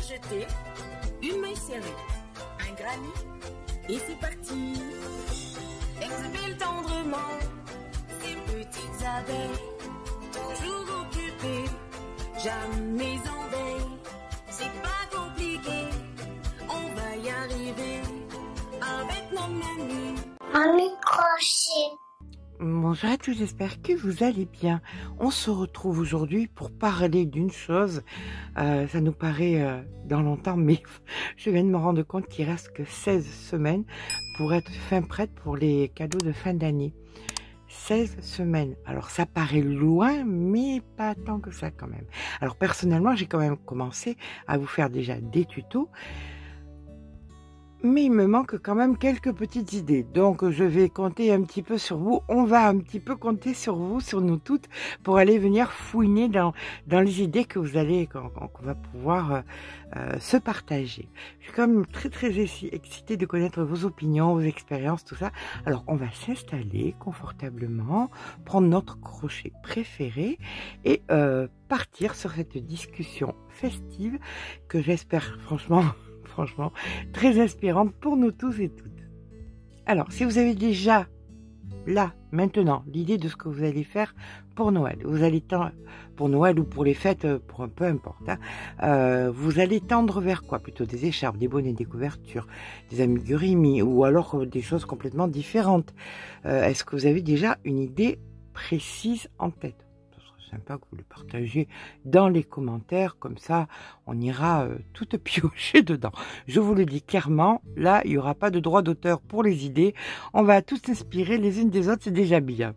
jeter, une main serrée, un granit, et c'est parti. Exhibile tendrement ces petites abeilles, toujours occupées, jamais en veille. C'est pas compliqué, on va y arriver avec nos menus. Un microchet. Bonjour à tous, j'espère que vous allez bien. On se retrouve aujourd'hui pour parler d'une chose. Ça nous paraît dans longtemps, mais je viens de me rendre compte qu'il reste que 16 semaines pour être fin prête pour les cadeaux de fin d'année. 16 semaines. Alors ça paraît loin, mais pas tant que ça quand même. Alors personnellement, j'ai quand même commencé à vous faire déjà des tutos. Mais il me manque quand même quelques petites idées. Donc, je vais compter un petit peu sur vous. On va un petit peu compter sur vous, sur nous toutes, pour aller venir fouiner dans les idées que vous allez, qu'on va pouvoir se partager. Je suis quand même très excitée de connaître vos opinions, vos expériences, tout ça. Alors, on va s'installer confortablement, prendre notre crochet préféré et partir sur cette discussion festive que j'espère franchement très inspirante pour nous tous et toutes. Alors, si vous avez déjà, là, maintenant, l'idée de ce que vous allez faire pour Noël, vous allez tendre, pour Noël ou pour les fêtes, pour un peu importe, hein, vous allez tendre vers quoi? Plutôt des écharpes, des bonnets, des couvertures, des amigurumis, ou alors des choses complètement différentes. Est-ce que vous avez déjà une idée précise en tête? Sympa que vous le partagiez dans les commentaires, comme ça on ira tout piocher dedans. Je vous le dis clairement, là il n'y aura pas de droit d'auteur pour les idées, on va tous s'inspirer les unes des autres, c'est déjà bien.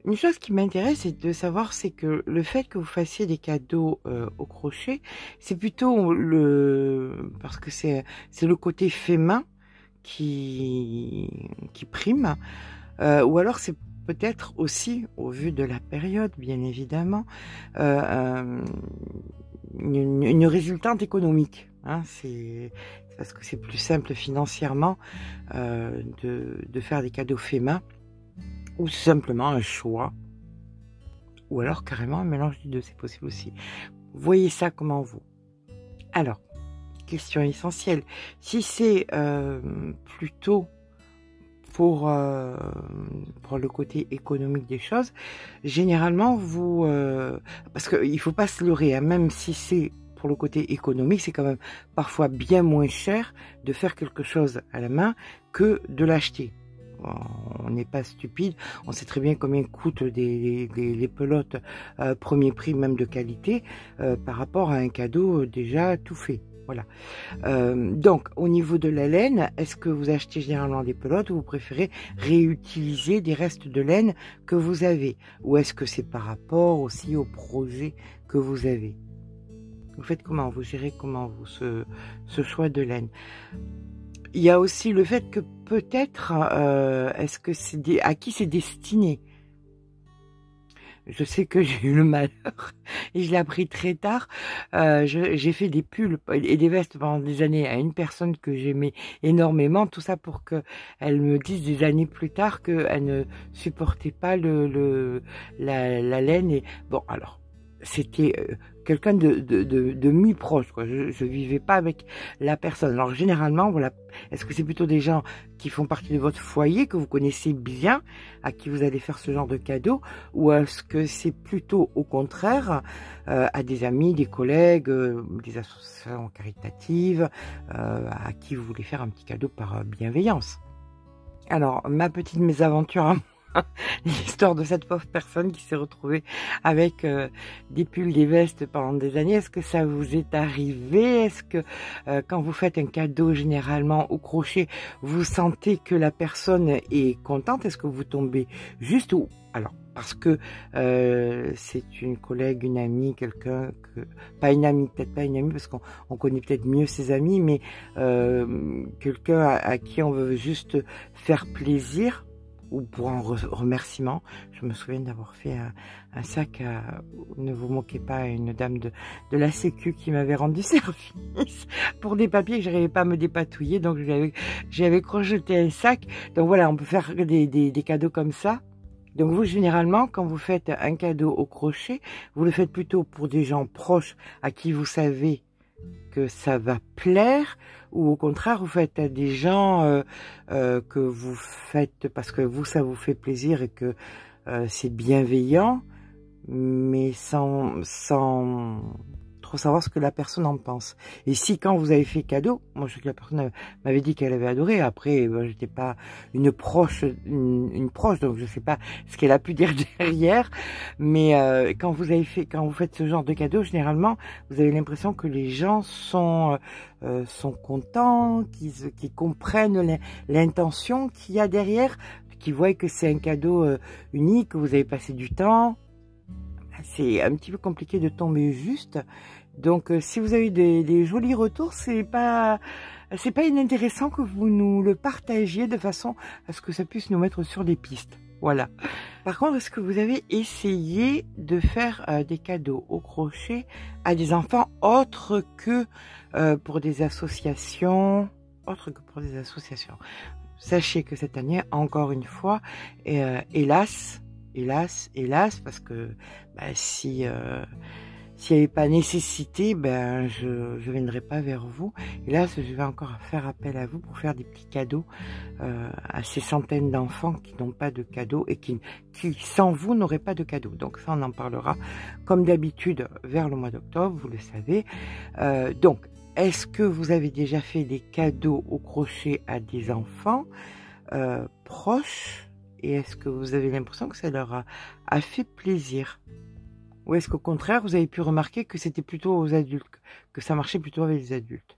Une chose qui m'intéresse c'est de savoir, c'est que le fait que vous fassiez des cadeaux au crochet, c'est plutôt parce que c'est le côté fait main qui prime, ou alors c'est peut-être aussi, au vu de la période, bien évidemment, une résultante économique. Hein, c'est parce que c'est plus simple financièrement de faire des cadeaux faits main, ou simplement un choix, ou alors carrément un mélange des deux, c'est possible aussi. Voyez ça comment vous. Alors, question essentielle. Si c'est plutôt pour le côté économique des choses, généralement vous parce qu'il ne faut pas se leurrer, hein, même si c'est pour le côté économique, c'est quand même parfois bien moins cher de faire quelque chose à la main que de l'acheter. On n'est pas stupide, on sait très bien combien coûtent les pelotes premier prix, même de qualité, par rapport à un cadeau déjà tout fait. Voilà. Donc, au niveau de la laine, est-ce que vous achetez généralement des pelotes ou vous préférez réutiliser des restes de laine que vous avez? Ou est-ce que c'est par rapport aussi au projet que vous avez? Vous faites comment? Vous gérez comment vous ce choix de laine? Il y a aussi le fait que peut-être, est-ce que c'est à qui c'est destiné? Je sais que j'ai eu le malheur et je l'ai appris très tard. J'ai fait des pulls et des vestes pendant des années à une personne que j'aimais énormément. Tout ça pour qu'elle me dise des années plus tard qu'elle ne supportait pas la laine. Et bon, alors, c'était quelqu'un de mi-proche, quoi. Je vivais pas avec la personne. Alors généralement, voilà, est-ce que c'est plutôt des gens qui font partie de votre foyer, que vous connaissez bien, à qui vous allez faire ce genre de cadeau, ou est-ce que c'est plutôt au contraire à des amis, des collègues, des associations caritatives, à qui vous voulez faire un petit cadeau par bienveillance? Alors, ma petite mésaventure, hein, l'histoire de cette pauvre personne qui s'est retrouvée avec des pulls, des vestes pendant des années. Est-ce que ça vous est arrivé? Est-ce que quand vous faites un cadeau généralement au crochet, vous sentez que la personne est contente? Est-ce que vous tombez juste ou... Alors, parce que c'est une collègue, une amie, quelqu'un que... Pas une amie, peut-être pas une amie, parce qu'on connaît peut-être mieux ses amis, mais quelqu'un à qui on veut juste faire plaisir, ou pour un remerciement. Je me souviens d'avoir fait un sac à, ne vous moquez pas, à une dame de la sécu qui m'avait rendu service pour des papiers que je n'arrivais pas à me dépatouiller, donc j'avais crocheté un sac. Donc voilà, on peut faire des cadeaux comme ça. Donc vous, généralement, quand vous faites un cadeau au crochet, vous le faites plutôt pour des gens proches à qui vous savez que ça va plaire, ou au contraire vous faites à des gens que vous faites parce que vous ça vous fait plaisir et que c'est bienveillant, mais sans trop savoir ce que la personne en pense. Et si quand vous avez fait cadeau, moi je sais que la personne m'avait dit qu'elle avait adoré, après j'étais pas une proche, donc je sais pas ce qu'elle a pu dire derrière, mais quand vous faites ce genre de cadeau, généralement vous avez l'impression que les gens sont contents, qu'ils comprennent l'intention qu'il y a derrière, qu'ils voient que c'est un cadeau unique, que vous avez passé du temps. C'est un petit peu compliqué de tomber juste. Donc, si vous avez des jolis retours, c'est pas inintéressant que vous nous le partagiez de façon à ce que ça puisse nous mettre sur des pistes. Voilà. Par contre, est-ce que vous avez essayé de faire des cadeaux au crochet à des enfants autres que pour des associations, Sachez que cette année, encore une fois, hélas, parce que s'il n'y avait pas nécessité, je viendrai pas vers vous. Hélas, je vais encore faire appel à vous pour faire des petits cadeaux à ces centaines d'enfants qui n'ont pas de cadeaux et qui sans vous n'auraient pas de cadeaux. Donc ça, on en parlera comme d'habitude vers le mois d'octobre, vous le savez. Donc, est-ce que vous avez déjà fait des cadeaux au crochet à des enfants proches? Et est-ce que vous avez l'impression que ça leur a fait plaisir? Ou est-ce qu'au contraire, vous avez pu remarquer que c'était plutôt aux adultes, que ça marchait plutôt avec les adultes?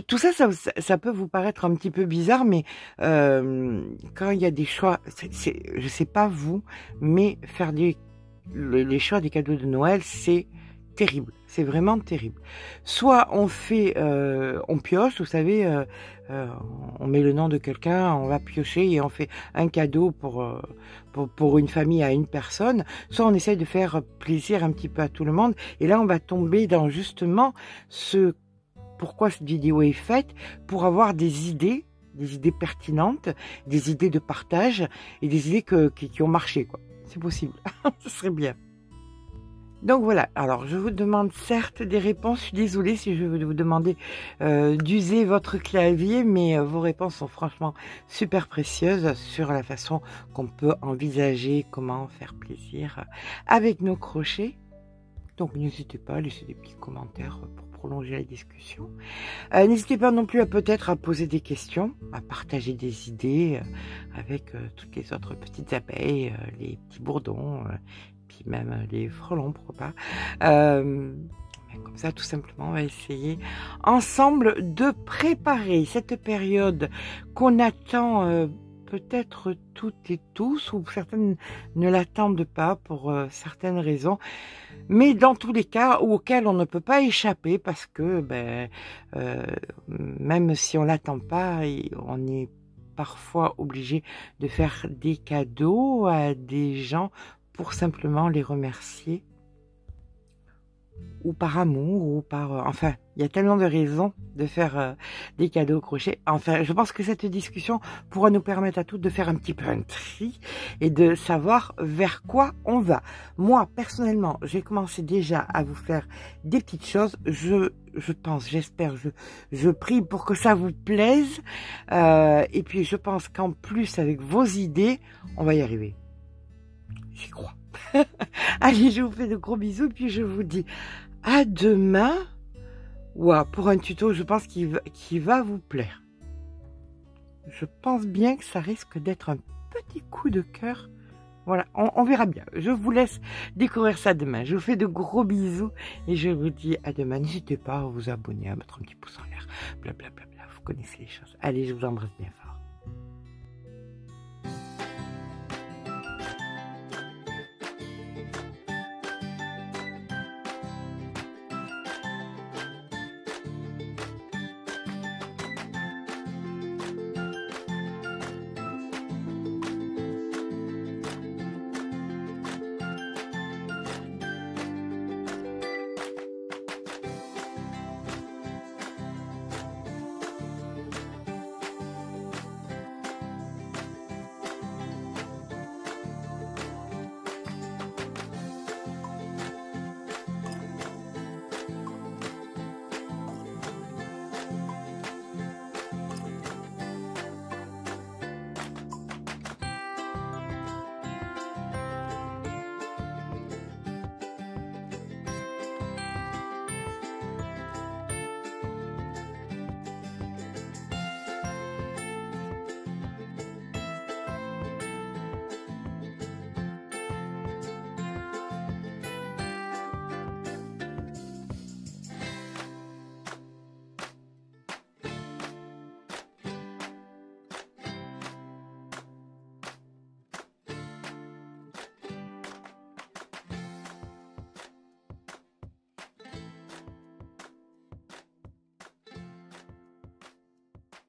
Tout ça, ça peut vous paraître un petit peu bizarre, mais quand il y a des choix, je sais pas vous, mais faire les choix des cadeaux de Noël, c'est terrible, c'est vraiment terrible. Soit on fait, on pioche, vous savez, on met le nom de quelqu'un, on va piocher et on fait un cadeau pour une famille à une personne. Soit on essaye de faire plaisir un petit peu à tout le monde. Et là, on va tomber dans justement pourquoi cette vidéo est faite, pour avoir des idées pertinentes, des idées de partage et des idées qui ont marché, quoi. C'est possible, ce serait bien. Donc voilà, alors je vous demande certes des réponses, je suis désolée si je veux vous demander d'user votre clavier, mais vos réponses sont franchement super précieuses sur la façon qu'on peut envisager comment faire plaisir avec nos crochets. Donc n'hésitez pas à laisser des petits commentaires pour prolonger la discussion. N'hésitez pas non plus à peut-être à poser des questions, à partager des idées avec toutes les autres petites abeilles, les petits bourdons, puis même les frelons, pourquoi pas. Comme ça, tout simplement, on va essayer ensemble de préparer cette période qu'on attend peut-être toutes et tous, ou certaines ne l'attendent pas pour certaines raisons, mais dans tous les cas auxquels on ne peut pas échapper parce que même si on l'attend pas, on est parfois obligé de faire des cadeaux à des gens pour simplement les remercier, ou par amour, ou par... enfin, il y a tellement de raisons de faire des cadeaux au crochet. Enfin, je pense que cette discussion pourra nous permettre à tous de faire un petit peu un tri et de savoir vers quoi on va. Moi, personnellement, j'ai commencé déjà à vous faire des petites choses. Je pense, j'espère, je prie pour que ça vous plaise. Et puis, je pense qu'en plus, avec vos idées, on va y arriver. J'y crois. Allez, je vous fais de gros bisous et puis je vous dis à demain. Ouah, pour un tuto, je pense qu'il va vous plaire. Je pense bien que ça risque d'être un petit coup de cœur. Voilà, on verra bien. Je vous laisse découvrir ça demain. Je vous fais de gros bisous et je vous dis à demain. N'hésitez pas à vous abonner, à mettre un petit pouce en l'air. Blablabla, vous connaissez les choses. Allez, je vous embrasse bien fort.